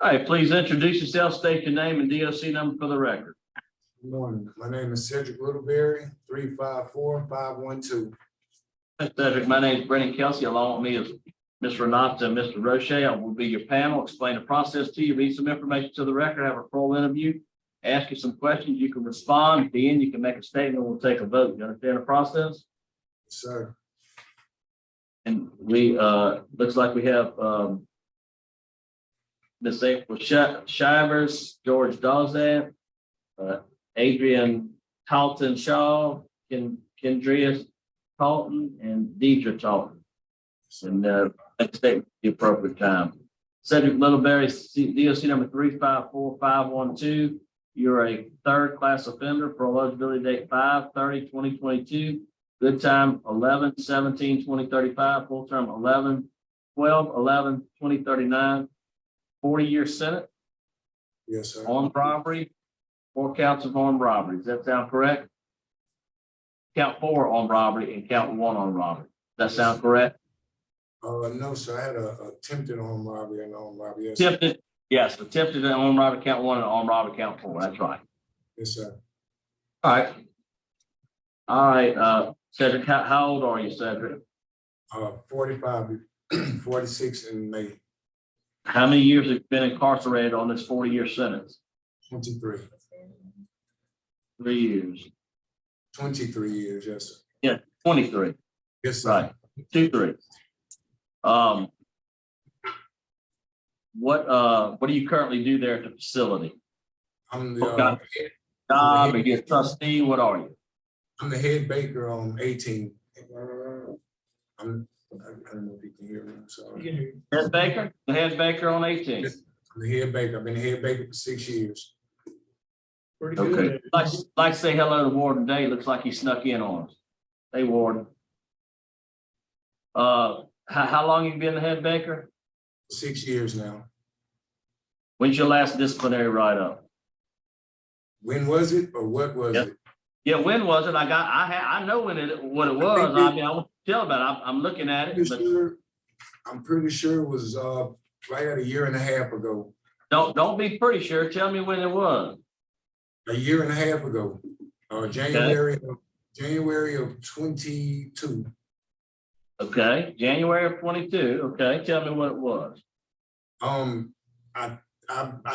All right, please introduce yourself, state your name and DOC number for the record. Good morning. My name is Cedric Littleberry, 354-512. Thanks, Cedric. My name is Brennan Kelsey. Along with me is Ms. Renata and Mr. Roche. I will be your panel, explain the process to you, read some information to the record, have a parole interview, ask you some questions. You can respond. At the end, you can make a statement. We'll take a vote. You understand the process? Sir. And we, looks like we have, Ms. April Shivers, George Dawzat, Adrian Shaw, Kendria Talton, and Deidre Talton. And next statement at the appropriate time. Cedric Littleberry, DOC number 354512. You're a third class offender for eligibility date 5/30/2022. Good time 11/17/2035. Full term 11/12/11/2039. 40-year sentence. Yes, sir. Armed robbery, 4 counts of armed robbery. Does that sound correct? Count 4 on robbery and count 1 on robbery. Does that sound correct? No, sir. I had a attempted armed robbery and armed robbery. Yes, Attempted, yes, attempted armed robbery count 1 and armed robbery count 4. That's right. yes, sir. All right. All right, Cedric, how old are you, Cedric? 45, 46 in May. How many years have you been incarcerated on this 40-year sentence? 23. 3 years. 23 years, yes, sir. Yeah, 23. Yes, sir. Right. 2, 3. What do you currently do there at the facility? I'm What the kind of job? Are you a trustee? What are you? I'm the head baker on 18. I don't know if you can hear me. I'm sorry. Head baker? The head baker on 18. I'm the head baker. I've been the head baker for 6 years. Pretty Okay. good. Like to say hello to Warden Day. Looks like he snuck in on us. Hey, Warden. How long have you been the head baker? 6 years now. When's your last disciplinary write-up? When was it or what was Yep. it? Yeah, when was it? I know what it was. I mean, I won't tell about it. I'm looking at it, but I'm pretty sure it was right at a year and a half ago. don't be pretty sure. Tell me when it was. A year and a half ago, January of 22. Okay, January of 22. Okay, tell me what it was. I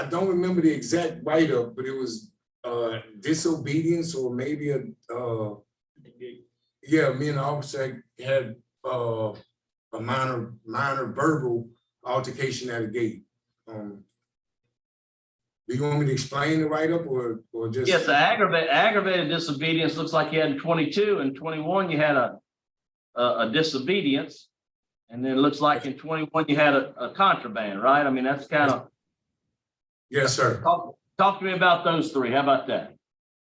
don't remember the exact write-up, but it was disobedience or maybe yeah, me and the officer had a minor verbal altercation at a gate. Do you want me to explain the write-up or just? Yes, the aggravated disobedience looks like you had in 22 and 21 you had a disobedience, and then it looks like in 21 you had a contraband, right? I mean, that's kind of. Yes, sir. Talk to me about those 3. How about that?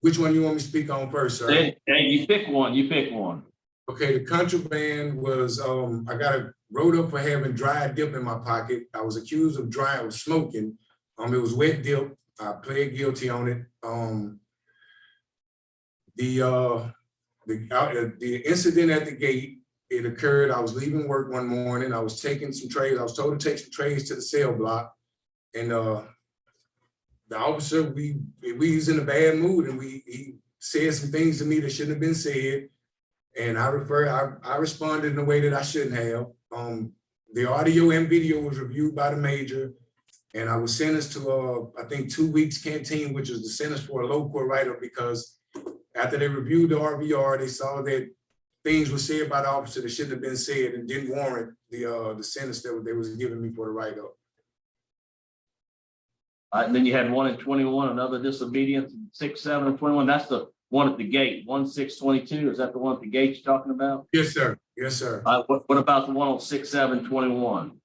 Which one you want me to speak on first, sir? Hey, you pick one. You pick one. Okay, the contraband was I got wrote up for having dry dip in my pocket. I was accused of smoking. It was wet dip. I pled guilty on it. The incident at the gate, it occurred. I was leaving work one morning. I was taking some trays. I was told to take some trays to the cell block, and the officer, we was in a bad mood, and he said some things to me that shouldn't have been said. And I responded in a way that I shouldn't have. The audio and video was reviewed by the major, and I was sentenced to I think 2 weeks canteen, which is the sentence for a low court write-up, because after they reviewed the RVR, they saw that things were said by the officer that shouldn't have been said and didn't warrant the sentence that they was giving me for the write-up. And then you had one in 21, another disobedience, 6, 7, and 21. That's the one at the gate, 1/6/22. Is that the one at the gate you're talking about? Yes, sir. Yes, sir. What about the one on 6/7/21?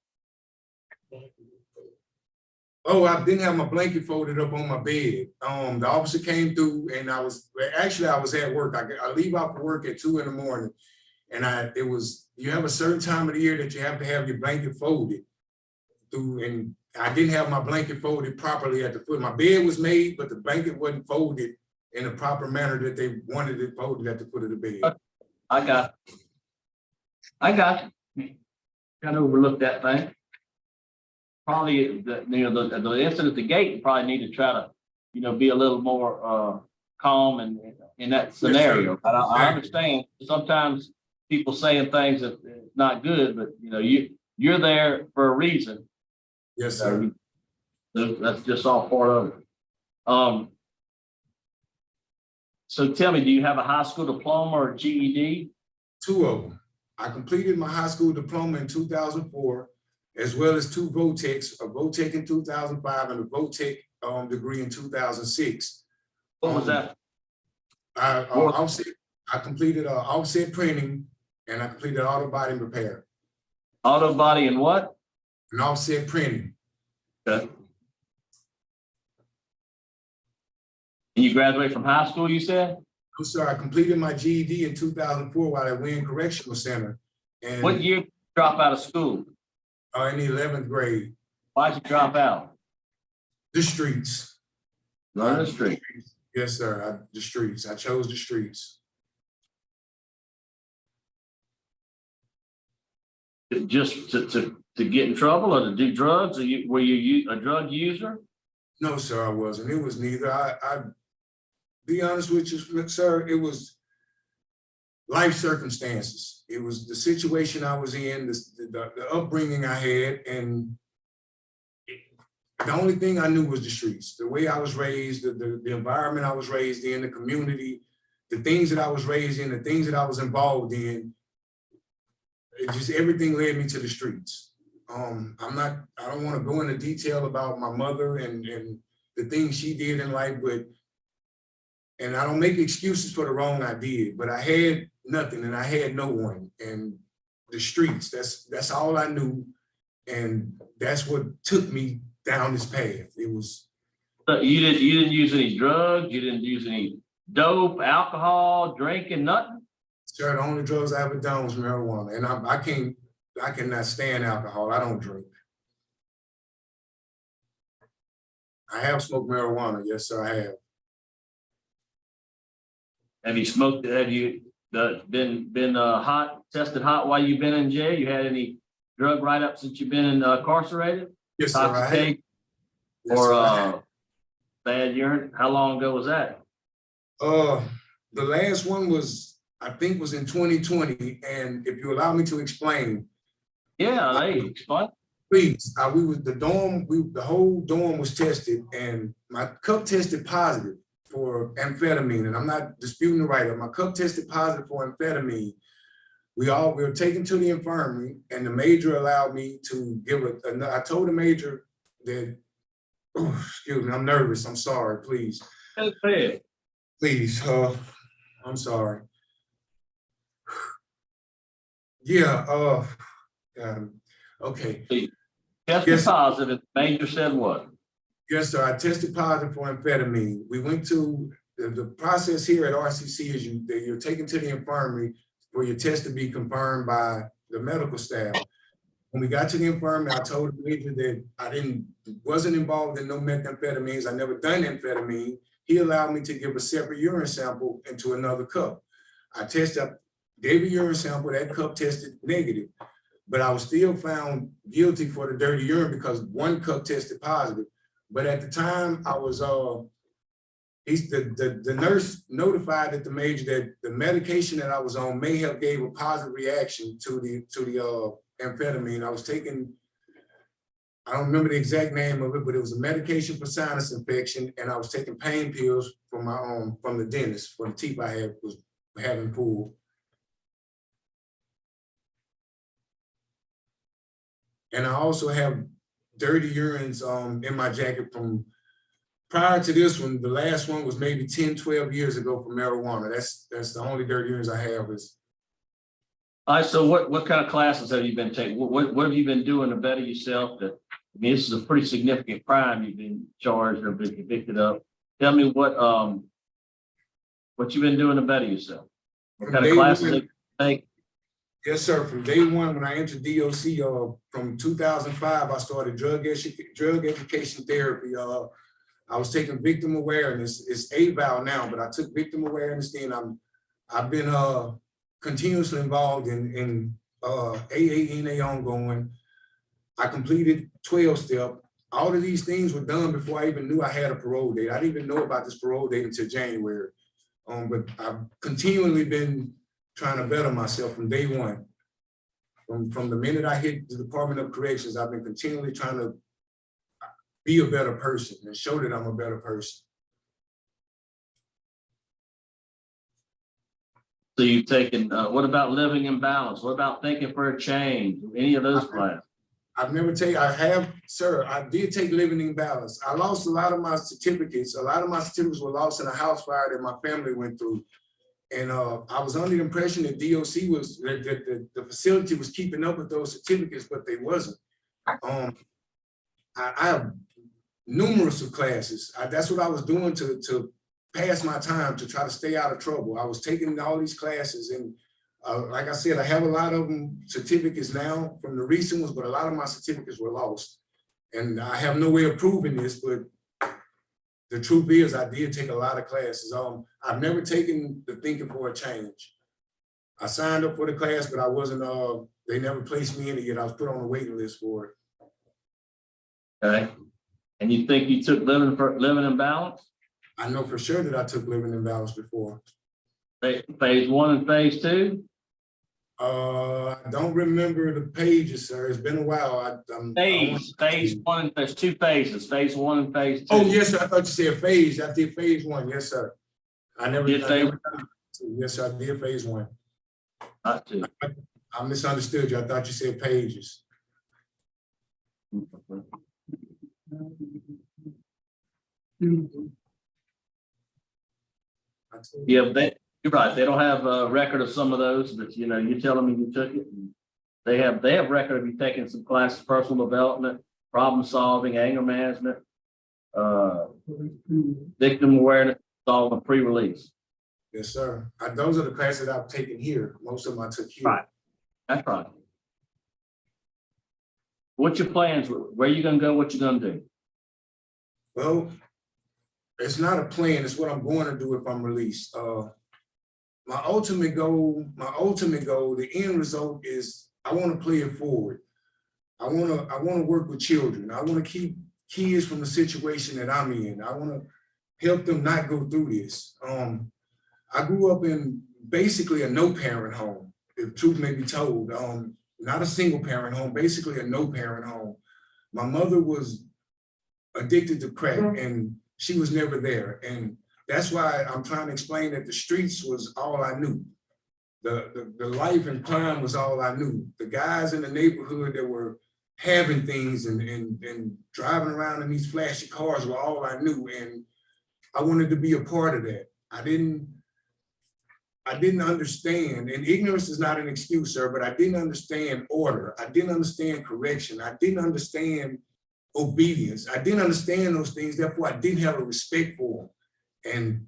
Oh, I didn't have my blanket folded up on my bed. The officer came through, and I was at work. I leave out for work at 2 in the morning, and you have a certain time of the year that you have to have your blanket folded through, and I didn't have my blanket folded properly at the foot. My bed was made, but the blanket wasn't folded in the proper manner that they wanted it folded at the foot of the bed. I got you. Kind of overlooked that thing. probably the incident at the gate, you probably need to try to, be a little more calm and in that scenario. But I understand sometimes people saying things that not good, but you're there for a reason. Yes, sir. That's just all part of it. So tell me, do you have a high school diploma or a GED? 2 of them. I completed my high school diploma in 2004, as well as 2 VOTECs, a VOTEC in 2005 and a VOTEC degree in 2006. What was that? I completed offset printing, and I completed auto body repair. Auto body and what? And offset printing. Okay. And you graduated from high school, you said? I'm sorry, I completed my GED in 2004 while at Wynn Correctional Center. And What year did you drop out of school? in the 11th grade. Why'd you drop out? The streets. Learn the street. Yes, sir. The streets. I chose the streets. Just to get in trouble or to do drugs? Were you a drug user? No, sir, I wasn't. It was neither. I be honest with you, sir, it was life circumstances. It was the situation I was in, the upbringing I had, and the only thing I knew was the streets. The way I was raised, the environment I was raised in, the community, the things that I was raised in, the things that I was involved in, it just everything led me to the streets. I don't want to go into detail about my mother and the things she did in life, and I don't make excuses for the wrong I did, but I had nothing and I had no one. And the streets, that's all I knew. And that's what took me down this path. It was. You didn't use any drugs, you didn't use any dope, alcohol, drinking, nothing? Sir, the only drugs I ever done was marijuana. And I cannot stand alcohol. I don't drink. I have smoked marijuana. Yes, sir, I have. Have you smoked? Have you been tested hot while you've been in jail? You had any drug write-ups since you've been incarcerated? Yes, sir, I have. Yes, Or sir, bad urine? How long ago was that? the last one was, I think, was in 2020. And if you allow me to explain. Yeah, hey, explain. Please, the whole dorm was tested, and my cup tested positive for amphetamine, and I'm not disputing the write-up. My cup tested positive for amphetamine. We were taken to the infirmary, and the major allowed me to give I told the major that, excuse me, I'm nervous. I'm sorry, please. Okay. Please, I'm sorry. Yeah, okay. Tested positive, major said what? Yes, sir. I tested positive for amphetamine. We went to the process here at RCC is you're taken to the infirmary for your test to be confirmed by the medical staff. When we got to the infirmary, I told the major that I wasn't involved in no methamphetamines. I never done amphetamine. He allowed me to give a separate urine sample into another cup. I gave a urine sample, that cup tested negative, but I was still found guilty for the dirty urine because one cup tested positive. But at the time, I was the nurse notified that the major that the medication that I was on may have gave a positive reaction to the amphetamine. I was taking, I don't remember the exact name of it, but it was a medication for sinus infection, and I was taking pain pills from from the dentist for the teeth I was having pulled. And I also have dirty urines in my jacket from prior to this one. The last one was maybe 10, 12 years ago for marijuana. That's the only dirty urines I have is. All right, so what kind of classes have you been taking? What have you been doing to better yourself? I mean, this is a pretty significant crime you've been charged or been convicted of. Tell me what you've been doing to better yourself. What kind of classes have you taken? Yes, sir. From day one, when I entered DOC, from 2005, I started drug education therapy. I was taking victim awareness. It's AVAL now, but I took victim awareness then. I've been continuously involved in AANA ongoing. I completed 12-step. All of these things were done before I even knew I had a parole date. I didn't even know about this parole date until January. But I've continually been trying to better myself from day one. From the minute I hit the Department of Corrections, I've been continually trying to be a better person and show that I'm a better person. So you've taken, what about living in balance? What about thinking for a change? Any of those classes? I've never taken, I have, sir, I did take living in balance. I lost a lot of my certificates. A lot of my certificates were lost in a house fire that my family went through. And I was under the impression that DOC was, that the facility was keeping up with those certificates, but they wasn't. I have numerous of classes. That's what I was doing to pass my time, to try to stay out of trouble. I was taking all these classes, and like I said, I have a lot of them certificates now from the recent ones, but a lot of my certificates were lost. And I have no way of proving this, but the truth is I did take a lot of classes. I've never taken the thinking for a change. I signed up for the class, but I wasn't, they never placed me in it yet. I was put on the waiting list for it. Okay. And you think you took living in balance? I know for sure that I took living in balance before. Phase 1 and phase 2? I don't remember the pages, sir. It's been a while. Phase 1, there's 2 phases, phase 1 and phase 2. Oh, yes, sir. I thought you said phase. I did phase 1. Yes, sir. I never did. Yes, sir. I did phase 1. Not 2. I misunderstood you. I thought you said pages. Yeah, you're right. They don't have a record of some of those, but you know, you're telling me you took it. And they have record of you taking some classes, personal development, problem solving, anger management, victim awareness, all the pre-release. Yes, sir. Those are the classes I've taken here. Most of them I took here. Right. That's right. What's your plans? Where are you gonna go? What you gonna do? Well, it's not a plan. It's what I'm going to do if I'm released. My ultimate goal, the end result is I want to play it forward. I want to work with children. I want to keep kids from the situation that I'm in. I want to help them not go through this. I grew up in basically a no-parent home, if truth may be told. Not a single-parent home, basically a no-parent home. My mother was addicted to crack, and she was never there. And that's why I'm trying to explain that the streets was all I knew. The life and crime was all I knew. The guys in the neighborhood that were having things and driving around in these flashy cars were all I knew. And I wanted to be a part of that. I didn't understand, and ignorance is not an excuse, sir, but I didn't understand order. I didn't understand correction. I didn't understand obedience. I didn't understand those things. Therefore, I didn't have a respect for them. And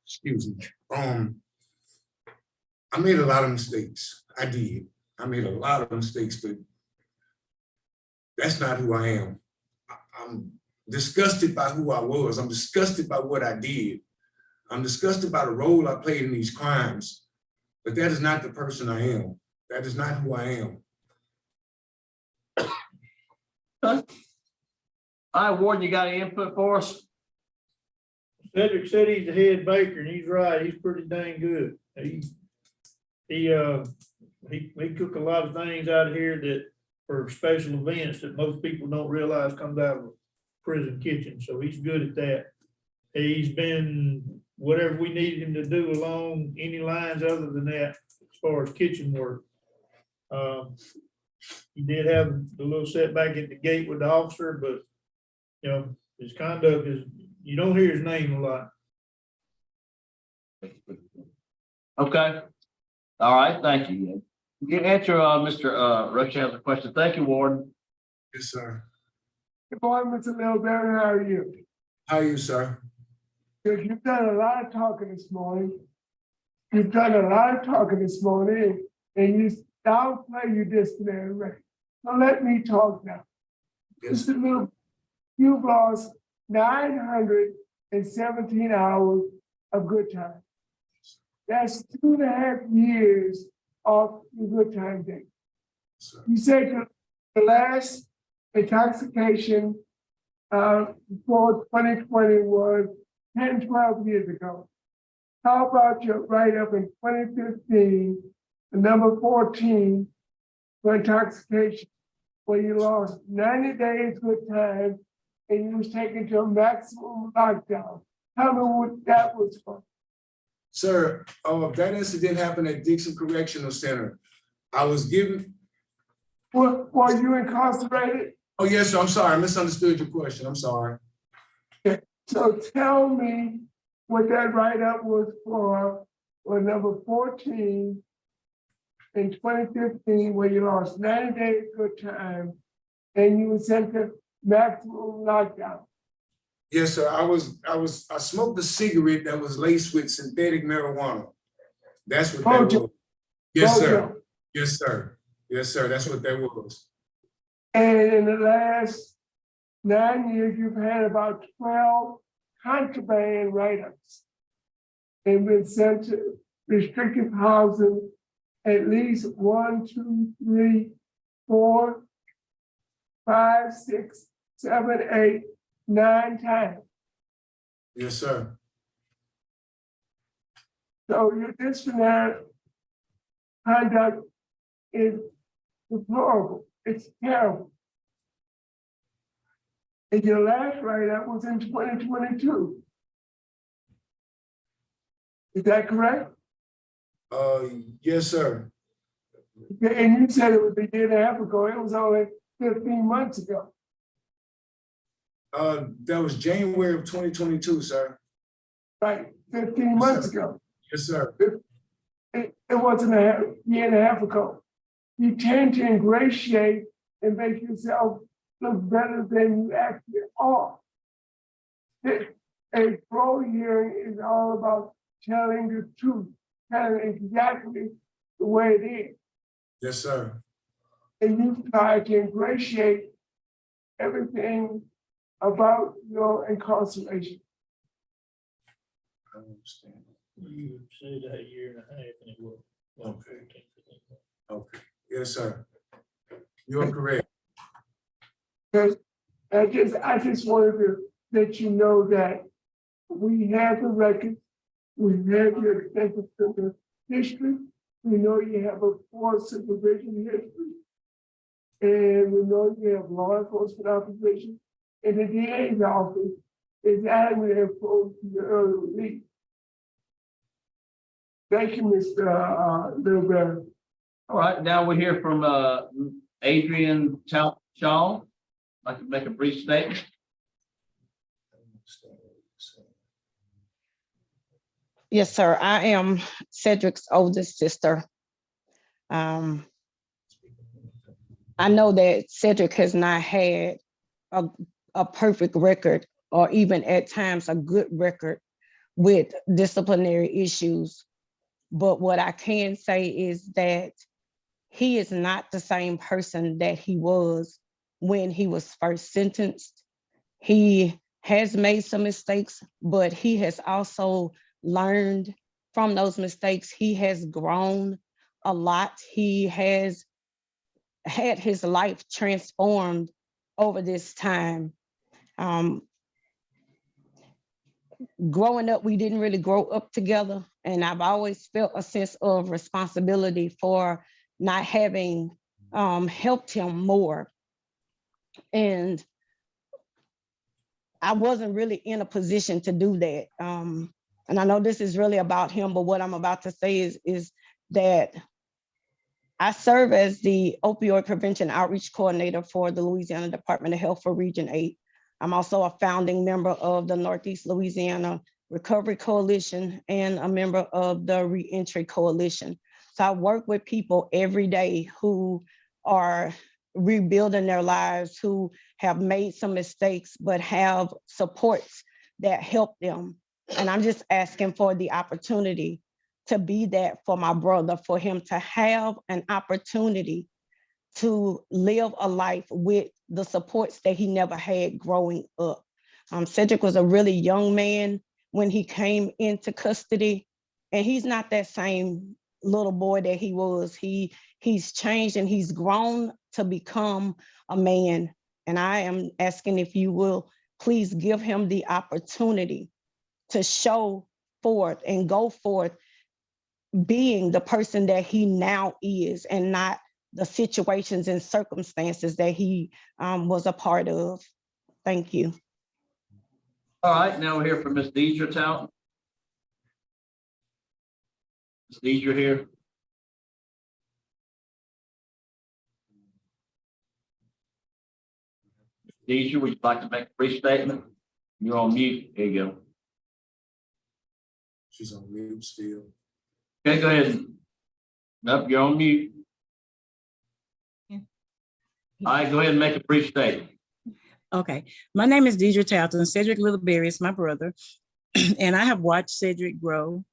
excuse me, I made a lot of mistakes. I did. I made a lot of mistakes, but that's not who I am. I'm disgusted by who I was. I'm disgusted by what I did. I'm disgusted by the role I played in these crimes, but that is not the person I am. That is not who I am. All right, Warden, you got any input for us? Cedric said he's the head baker, and he's right. He's pretty dang good. He cook a lot of things out here that for special events that most people don't realize comes out of a prison kitchen. So he's good at that. He's been whatever we needed him to do along any lines other than that as far as kitchen work. He did have the little setback at the gate with the officer, but you know, his conduct is, you don't hear his name a lot. Okay. All right, thank you. You can answer Mr. Rochelle's question. Thank you, Warden. Yes, sir. Good morning, Mr. Littleberry. How are you? How are you, sir? Because you've done a lot of talking this morning. And you downplay your disciplinary record. So let me talk now. Yes. Mr. Little, you've lost 917 hours of good time. That's 2.5 years off your good time date. Sir. You said The last intoxication before 2020 was 10, 12 years ago. How about your write-up in 2015, the number 14 for intoxication, where you lost 90 days good time and you was taken to a maximum lockdown? Tell me what that was for. Sir, that incident happened at Dixon Correctional Center. I was given, Were you incarcerated? oh, yes, sir, I'm sorry, I misunderstood your question, I'm sorry. So tell me what that write-up was for number 14 in 2015, where you lost 90 days good time and you were sent to maximum lockdown. Yes, sir, I smoked a cigarette that was laced with synthetic marijuana. That's what that was. Yes, sir. Yes, sir. Yes, sir, that's what that was. And in the last 9 years, you've had about 12 contraband write-ups and been sent to restrictive housing at least 1, 2, 3, 4, 5, 6, 7, 8, 9 times. Yes, sir. So your disciplinary conduct is deplorable. It's terrible. And your last write-up was in 2022. Is that correct? Yes, sir. And you said it was a year and a half ago. It was only 15 months ago. That was January of 2022, sir. Right, 15 Yes, months sir. ago. Yes, sir. It wasn't a year and a half ago. You tend to ingratiate and make yourself look better than you actually are. A parole hearing is all about telling the truth, telling exactly the way it is. Yes, sir. And you try to ingratiate everything about your incarceration. I understand. You said a year and a half and it was. Okay. Okay. Yes, sir. You are correct. Because I just wanted to let you know that we have the record, we have your extensive criminal history, we know you have a poor supervision history, and we know you have law enforcement opposition, and the DA's office is adamant opposed to your early release. Thank you, Mr. Littleberry. All right, now we hear from Adrian Shaw. I'd like to make a brief statement. Yes, sir. I am Cedric's oldest sister. I know that Cedric has not had a perfect record or even at times a good record with disciplinary issues. But what I can say is that he is not the same person that he was when he was first sentenced. He has made some mistakes, but he has also learned from those mistakes. He has grown a lot. He has had his life transformed over this time. Growing up, we didn't really grow up together, and I've always felt a sense of responsibility for not having helped him more. And I wasn't really in a position to do that. And I know this is really about him, but what I'm about to say is that I serve as the opioid prevention outreach coordinator for the Louisiana Department of Health for Region 8. I'm also a founding member of the Northeast Louisiana Recovery Coalition and a member of the Reentry Coalition. So I work with people every day who are rebuilding their lives, who have made some mistakes, but have supports that help them. And I'm just asking for the opportunity to be that for my brother, for him to have an opportunity to live a life with the supports that he never had growing up. Cedric was a really young man when he came into custody, and he's not that same little boy that he was. He's changed and he's grown to become a man. And I am asking if you will please give him the opportunity to show forth and go forth being the person that he now is, and not the situations and circumstances that he was a part of. Thank you. All right, now we're here for Miss Deidre Talton. Miss Deidre here. Deidre, would you like to make a brief statement? You're on mute. There you go. She's on mute still. Okay, go ahead. Nope, you're on mute. All right, go ahead and make a brief statement. Okay, my name is Deidre Talton. Cedric Littleberry is my brother, and I have watched Cedric grow.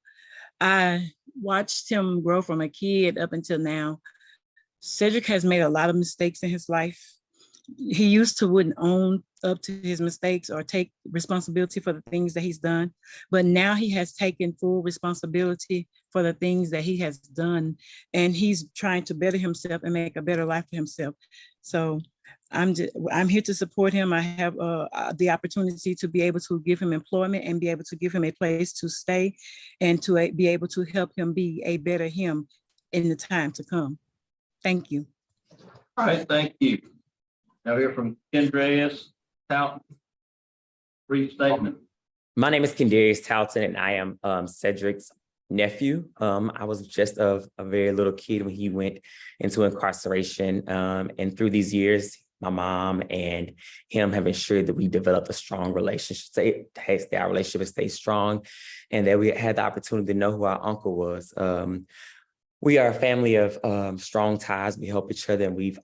I watched him grow from a kid up until now. Cedric has made a lot of mistakes in his life. He used to wouldn't own up to his mistakes or take responsibility for the things that he's done, but now he has taken full responsibility for the things that he has done, and he's trying to better himself and make a better life for himself. So I'm here to support him. I have the opportunity to be able to give him employment and be able to give him a place to stay, and to be able to help him be a better him in the time to come. Thank you. All right, thank you. Now we're from Kendrius Talton. Brief statement. My name is Kendrius Talton, and I am Cedric's nephew. I was just a very little kid when he went into incarceration. And through these years, my mom and him have ensured that we developed a strong relationship, our relationship stayed strong, and that we had the opportunity to know who our uncle was. We are a family of strong ties. We help each other, and we've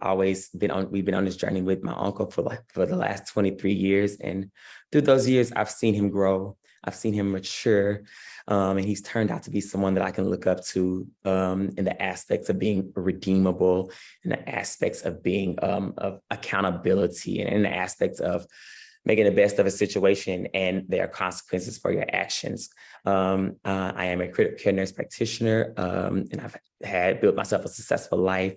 been on this journey with my uncle for the last 23 years. And through those years, I've seen him grow. I've seen him mature, and he's turned out to be someone that I can look up to in the aspects of being redeemable, in the aspects of being of accountability, and in the aspects of making the best of a situation, and there are consequences for your actions. I am a critical care nurse practitioner, and I've built myself a successful life.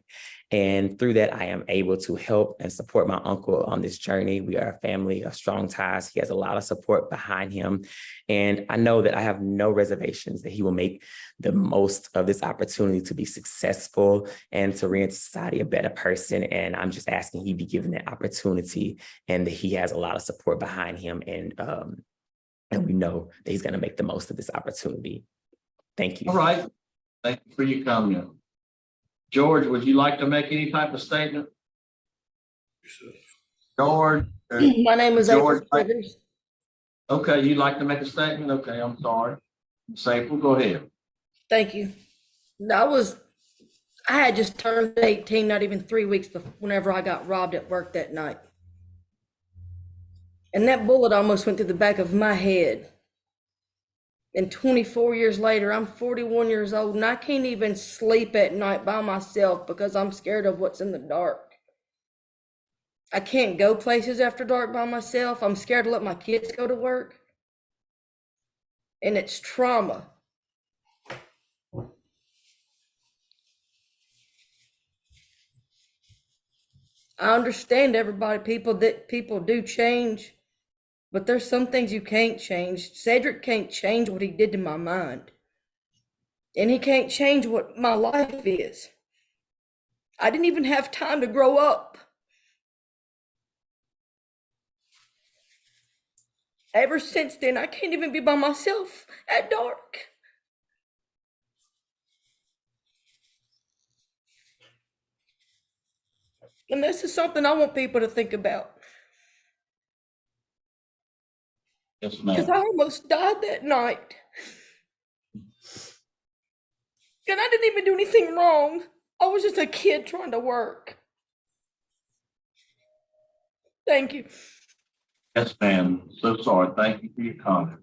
And through that, I am able to help and support my uncle on this journey. We are a family of strong ties. He has a lot of support behind him. And I know that I have no reservations that he will make the most of this opportunity to be successful and to reenter society a better person. And I'm just asking he be given that opportunity, and that he has a lot of support behind him. And we know that he's going to make the most of this opportunity. Thank you. All right. Thank you for your comment. George, would you like to make any type of statement? George? My name is George, Adrian Shaw. Okay, you'd like to make a statement? Okay, I'm sorry. Safer, go ahead. Thank you. I had just turned 18, not even 3 weeks before, whenever I got robbed at work that night. And that bullet almost went through the back of my head. And 24 years later, I'm 41 years old, and I can't even sleep at night by myself because I'm scared of what's in the dark. I can't go places after dark by myself. I'm scared to let my kids go to work. And it's trauma. I understand people do change, but there's some things you can't change. Cedric can't change what he did to my mind. And he can't change what my life is. I didn't even have time to grow up. Ever since then, I can't even be by myself at dark. And this is something I want people to think about. Yes, Because ma'am. I almost died that night. And I didn't even do anything wrong. I was just a kid trying to work. Thank you. Yes, ma'am. So sorry. Thank you for your comment.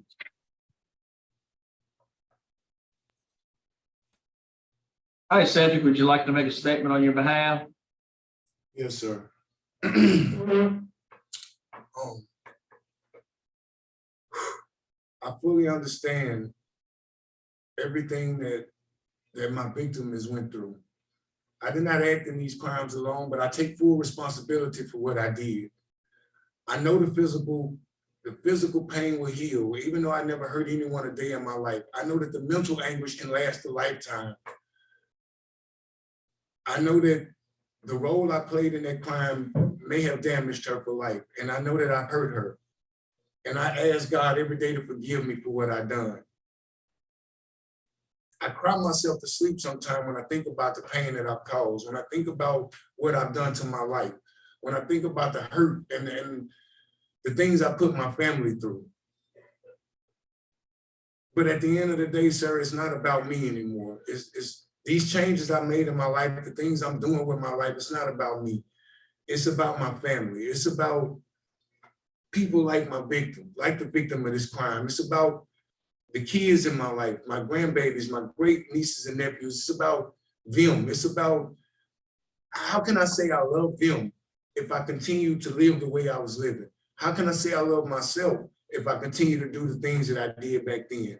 All right, Cedric, would you like to make a statement on your behalf? Yes, sir. I fully understand everything that my victim has went through. I did not act in these crimes alone, but I take full responsibility for what I did. I know the physical pain will heal, even though I never hurt anyone a day in my life. I know that the mental anguish can last a lifetime. I know that the role I played in that crime may have damaged her for life, and I know that I've hurt her. And I ask God every day to forgive me for what I've done. I cry myself to sleep sometimes when I think about the pain that I've caused, when I think about what I've done to my life, when I think about the hurt and the things I put my family through. But at the end of the day, sir, it's not about me anymore. It's these changes I made in my life, the things I'm doing with my life, it's not about me. It's about my family. It's about people like my victim, like the victim of this crime. It's about the kids in my life, my grandbabies, my great nieces and nephews. It's about them. It's about, how can I say I love them if I continue to live the way I was living? How can I say I love myself if I continue to do the things that I did back then?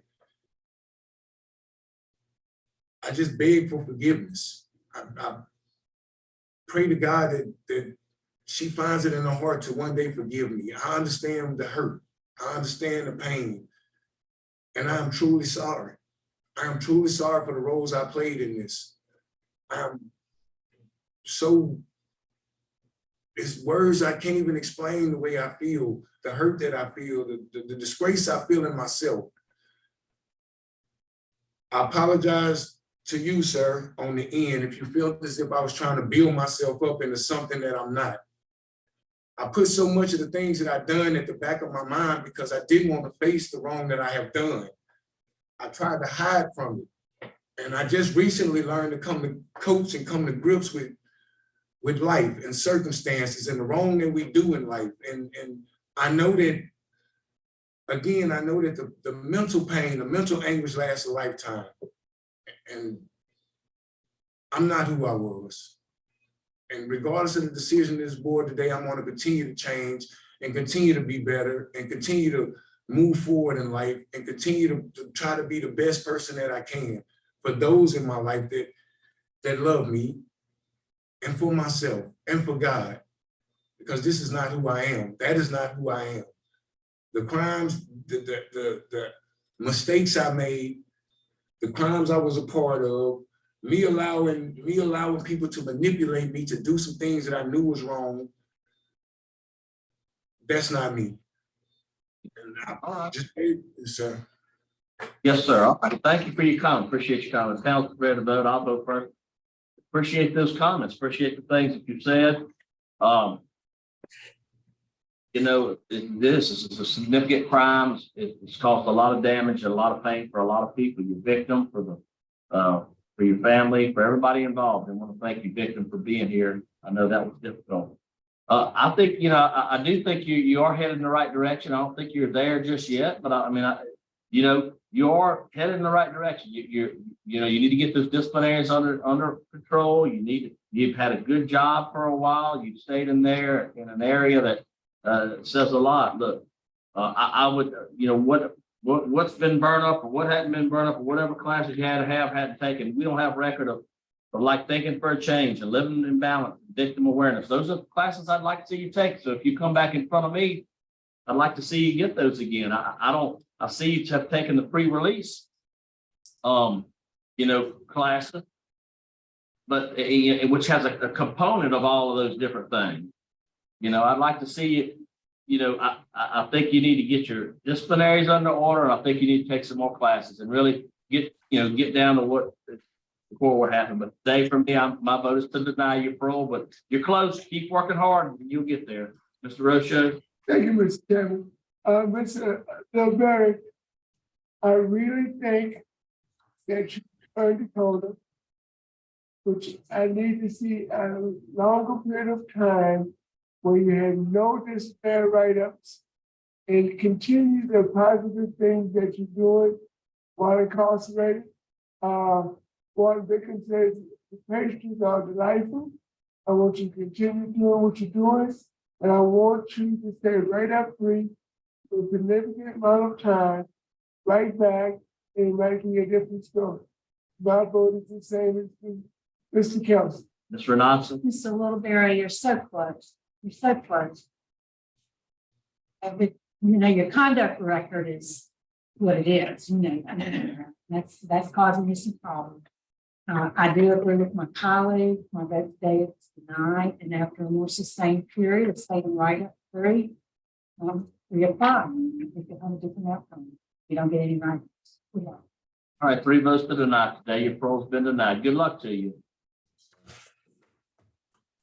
I just beg for forgiveness. I pray to God that she finds it in her heart to one day forgive me. I understand the hurt. I understand the pain. And I am truly sorry. I am truly sorry for the roles I played in this. It's words I can't even explain the way I feel, the hurt that I feel, the disgrace I feel in myself. I apologize to you, sir, on the end, if you felt as if I was trying to build myself up into something that I'm not. I put so much of the things that I've done at the back of my mind because I didn't want to face the wrong that I have done. I tried to hide from it. And I just recently learned to come to cope and come to grips with life and circumstances and the wrong that we do in life. And I know that, again, I know that the mental pain, the mental anguish lasts a lifetime. And I'm not who I was. And regardless of the decision of this board today, I'm going to continue to change and continue to be better and continue to move forward in life and continue to try to be the best person that I can for those in my life that love me, and for myself and for God, because this is not who I am. That is not who I am. The crimes, the mistakes I made, the crimes I was a part of, me allowing people to manipulate me to do some things that I knew was wrong, that's not me. And I just paid this, sir. Yes, sir. All right. Thank you for your comment. Appreciate your comments. Council ready to vote. I'll vote first. Appreciate those comments. Appreciate the things that you said. You know, this is a significant crime. It's caused a lot of damage and a lot of pain for a lot of people. Your victim, for your family, for everybody involved. I want to thank you, victim, for being here. I know that was difficult. I think, you know, I do think you are headed in the right direction. I don't think you're there just yet, but I mean, you know, you are headed in the right direction. You need to get those disciplinaries under control. You've had a good job for a while. You've stayed in there in an area that says a lot. Look, I would, you know, what's been burned up or what hadn't been burned up or whatever classes you hadn't taken. We don't have record of like thinking for a change and living in balance, victim awareness. Those are classes I'd like to see you take. So if you come back in front of me, I'd like to see you get those again. I see you have taken the pre-release, you know, classes, but which has a component of all of those different things. You know, I'd like to see you. You know, I think you need to get your disciplinaries under order, and I think you need to take some more classes and really get down to what before what happened. But today, for me, my vote is to deny your parole. But you're close. Keep working hard, and you'll get there, Mr. Rocho. Thank you, Mr. Chairman. Mr. Littleberry, I really think that you earned the quota, which I need to see a longer period of time where you had no disciplinary write-ups and continue the positive things that you're doing while incarcerated. Warden Bacon says the pastries are delightful. I want you to continue doing what you're doing, and I want you to stay right up free for a significant amount of time, right back and making a different story. My vote is the same as Mr. Kelsey. Ms. Renata, Mr. Littleberry, you're so close. You're so close. But, your conduct record is what it is, that's causing you some problems. I do agree with my colleague, my vote today is denied, and after a more sustained period of staying right up three, reapply. I think you'll have a different outcome. You don't get any right. all right, 3 votes to deny today. Your parole's been denied. Good luck to you.